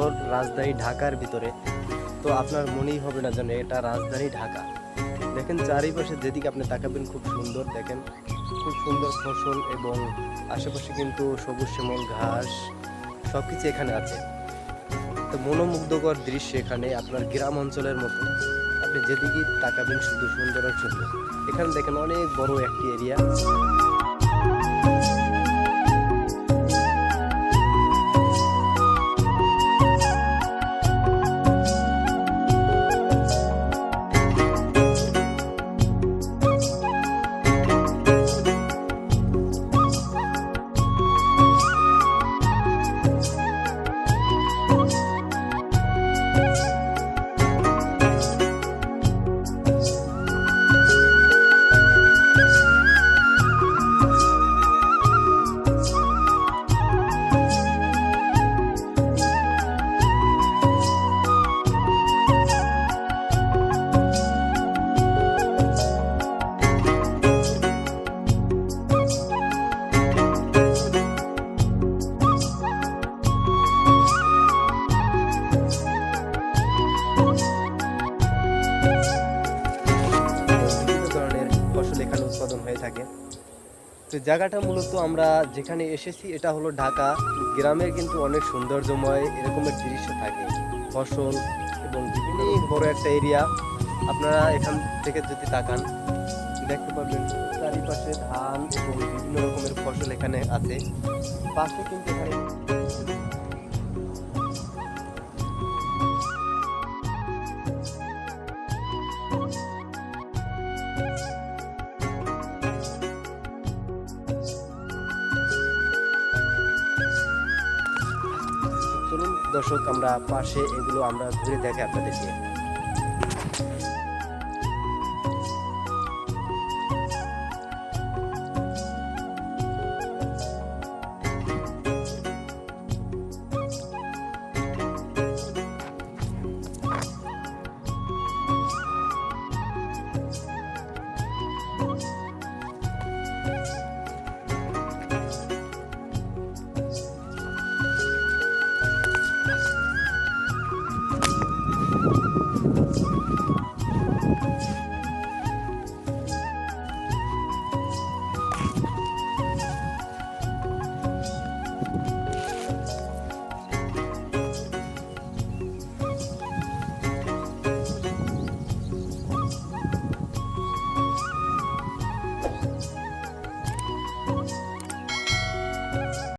শহর রাজধানী ঢাকার ভিতরে, তো আপনার মনেই হবে না যেন এটা রাজধানী ঢাকা। দেখেন চারিপাশে যেদিকে আপনি তাকাবেন খুব সুন্দর, দেখেন খুব সুন্দর ফসল এবং আশেপাশে কিন্তু সবুজ শ্যামল ঘাস সবকিছু এখানে আছে। তো মনোমুগ্ধকর দৃশ্য এখানে, আপনার গ্রাম অঞ্চলের মতো। আপনি যেদিকে তাকাবেন শুধু সুন্দর আর সুন্দর। এখানে দেখেন অনেক বড় একটি এরিয়া। উৎপাদন হয়ে থাকে। তো জায়গাটা মূলত আমরা যেখানে এসেছি এটা হলো ঢাকা। গ্রামের কিন্তু অনেক সৌন্দর্যময় এরকমের দৃশ্য থাকে, ফসল এবং বিভিন্ন বড় একটা এরিয়া। আপনারা এখান থেকে যদি তাকান দেখতে পাবেন চারিপাশে ধান এবং বিভিন্ন রকমের ফসল এখানে আছে। পাশে কিন্তু এখানে চলুন দর্শক আমরা পাশে এগুলো আমরা ঘুরে দেখে আপনাদেরকে।